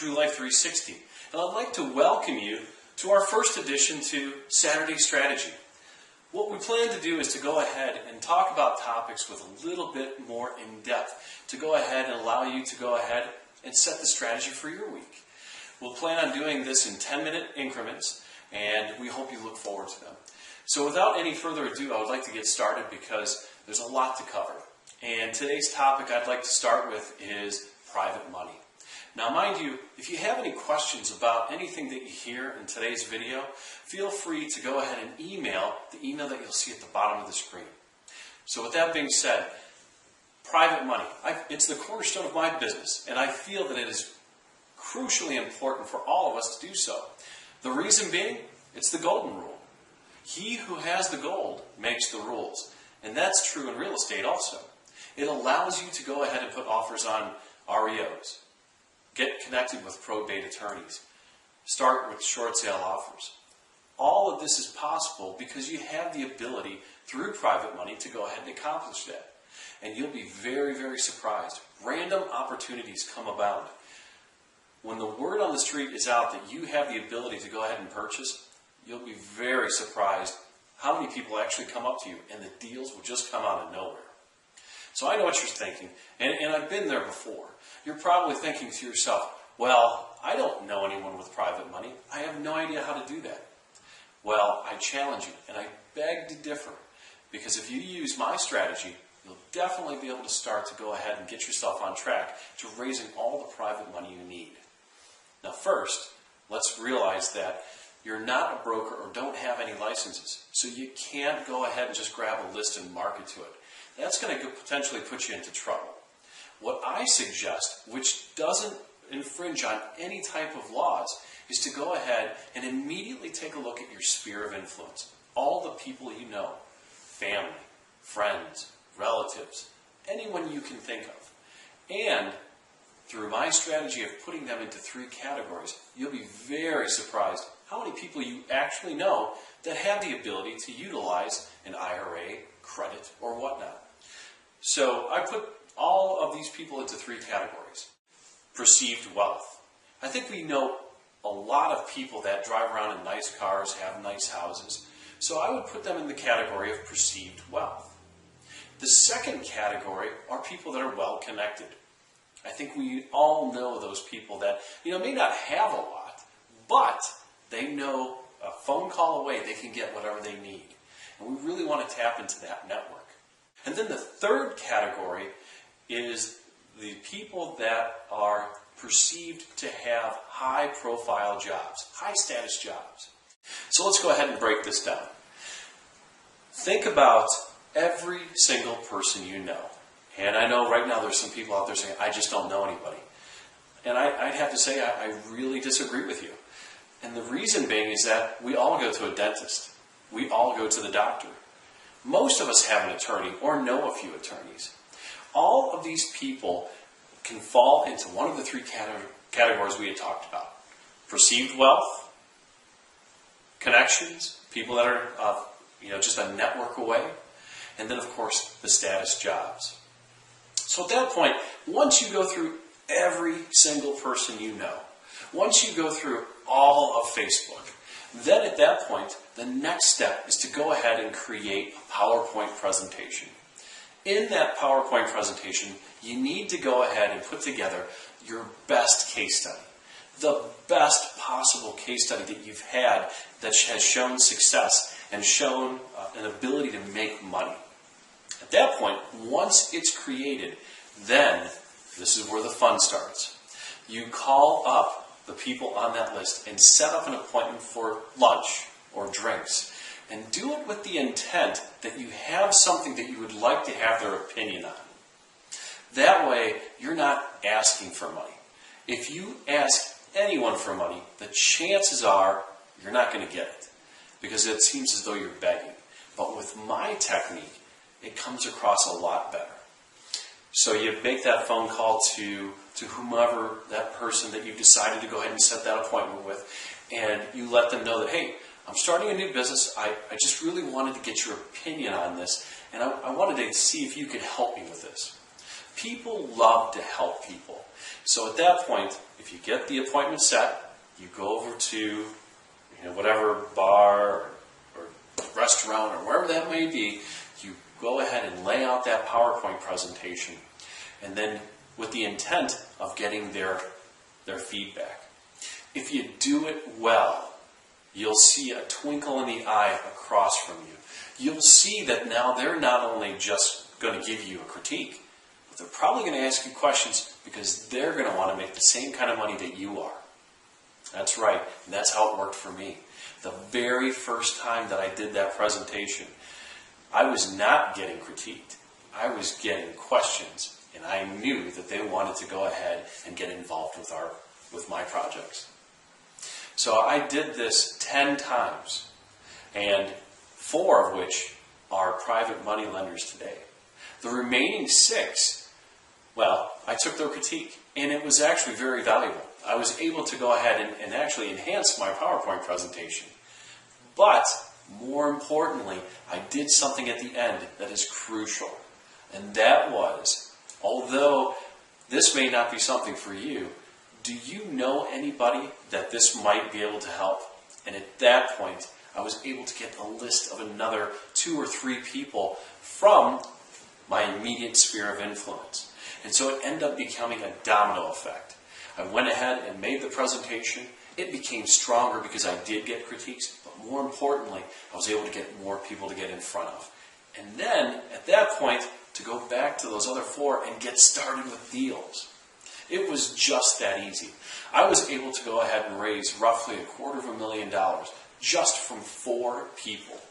True Life 360, and I'd like to welcome you to our first edition to Saturday Strategy. What we plan to do is to go ahead and talk about topics with a little bit more in depth, to go ahead and allow you to go ahead and set the strategy for your week. We'll plan on doing this in 10-minute increments, and we hope you look forward to them. So without any further ado, I would like to get started because there's a lot to cover. And today's topic I'd like to start with is private money. Now mind you, if you have any questions about anything that you hear in today's video, feel free to go ahead and email the email that you'll see at the bottom of the screen. So with that being said, private money, it's the cornerstone of my business, and I feel that it is crucially important for all of us to do so. The reason being, it's the golden rule. He who has the gold makes the rules. And that's true in real estate also. It allows you to go ahead and put offers on REOs. Get connected with probate attorneys. Start with short sale offers. All of this is possible because you have the ability through private money to go ahead and accomplish that. And you'll be very, very surprised. Random opportunities come about. When the word on the street is out that you have the ability to go ahead and purchase, you'll be very surprised how many people actually come up to you, and the deals will just come out of nowhere. So I know what you're thinking, and I've been there before. You're probably thinking to yourself, well, I don't know anyone with private money. I have no idea how to do that. Well, I challenge you, and I beg to differ, because if you use my strategy, you'll definitely be able to start to go ahead and get yourself on track to raising all the private money you need. Now first, let's realize that you're not a broker or don't have any licenses, so you can't go ahead and just grab a list and market to it. That's going to potentially put you into trouble. What I suggest, which doesn't infringe on any type of laws, is to go ahead and immediately take a look at your sphere of influence. All the people you know, family, friends, relatives, anyone you can think of. And through my strategy of putting them into 3 categories, you'll be very surprised how many people you actually know that have the ability to utilize an IRA, credit, or whatnot. So I put all of these people into 3 categories. Perceived wealth. I think we know a lot of people that drive around in nice cars, have nice houses. So I would put them in the category of perceived wealth. The second category are people that are well connected. I think we all know those people that may not have a lot, but they know a phone call away they can get whatever they need. And we really want to tap into that network. And then the third category is the people that are perceived to have high-profile jobs, high-status jobs. So let's go ahead and break this down. Think about every single person you know. And I know right now there's some people out there saying, I just don't know anybody. And I'd have to say I really disagree with you. And the reason being is that we all go to a dentist. We all go to the doctor. Most of us have an attorney or know a few attorneys. All of these people can fall into one of the 3 categories we had talked about. Perceived wealth, connections, people that are just a network away, and then of course the status jobs. So at that point, once you go through every single person you know, once you go through all of Facebook, then at that point, the next step is to go ahead and create a PowerPoint presentation. In that PowerPoint presentation, you need to go ahead and put together your best case study. The best possible case study that you've had that has shown success and shown an ability to make money. At that point, once it's created, then this is where the fun starts. You call up the people on that list and set up an appointment for lunch or drinks. And do it with the intent that you have something that you would like to have their opinion on. That way, you're not asking for money. If you ask anyone for money, the chances are you're not going to get it, because it seems as though you're begging. But with my technique, it comes across a lot better. So you make that phone call to whomever, that person that you've decided to go ahead and set that appointment with, and you let them know that, hey, I'm starting a new business. I just really wanted to get your opinion on this, and I wanted to see if you could help me with this. people love to help people. So at that point, if you get the appointment set, you go over to whatever bar or restaurant or wherever that may be, you go ahead and lay out that PowerPoint presentation, and then with the intent of getting their feedback. If you do it well, you'll see a twinkle in the eye across from you. You'll see that now they're not only just going to give you a critique, but they're probably going to ask you questions because they're going to want to make the same kind of money that you are. That's right, and that's how it worked for me. The very first time that I did that presentation, I was not getting critiqued. I was getting questions, and I knew that they wanted to go ahead and get involved with my projects. So I did this 10 times, and 4 of which are private money lenders today. The remaining 6, well, I took their critique, and it was actually very valuable. I was able to go ahead and actually enhance my PowerPoint presentation. But, more importantly, I did something at the end that is crucial. And that was, although this may not be something for you, do you know anybody that this might be able to help? And at that point, I was able to get a list of another 2 or 3 people from my immediate sphere of influence. And so it ended up becoming a domino effect. I went ahead and made the presentation. It became stronger because I did get critiques, but more importantly, I was able to get more people to get in front of. And then, at that point, to go back to those other 4 and get started with deals. It was just that easy. I was able to go ahead and raise roughly $250,000 just from 4 people.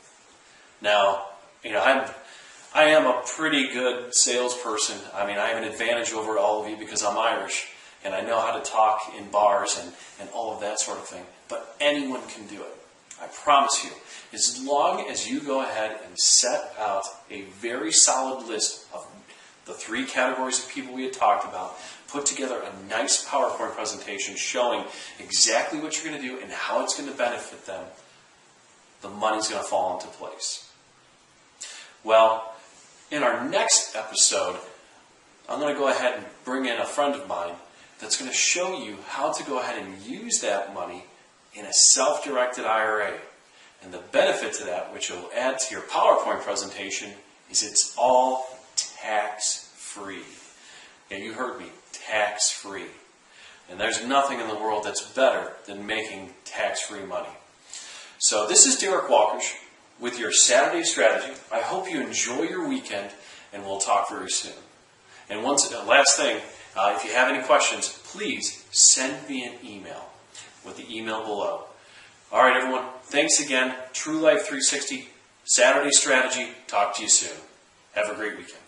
Now, I am a pretty good salesperson. I mean, I have an advantage over all of you because I'm Irish, and I know how to talk in bars and all of that sort of thing. But anyone can do it. I promise you. As long as you go ahead and set out a very solid list of the 3 categories of people we had talked about, put together a nice PowerPoint presentation showing exactly what you're going to do and how it's going to benefit them, the money's going to fall into place. Well, in our next episode, I'm going to go ahead and bring in a friend of mine that's going to show you how to go ahead and use that money in a self-directed IRA. And the benefit to that, which will add to your PowerPoint presentation, is it's all tax-free. Yeah, you heard me, tax-free. And there's nothing in the world that's better than making tax-free money. So this is Derek Walkush with your Saturday strategy. I hope you enjoy your weekend, and we'll talk very soon. And last thing, if you have any questions, please send me an email with the email below. All right, everyone. Thanks again. True Life 360, Saturday Strategy. Talk to you soon. Have a great weekend.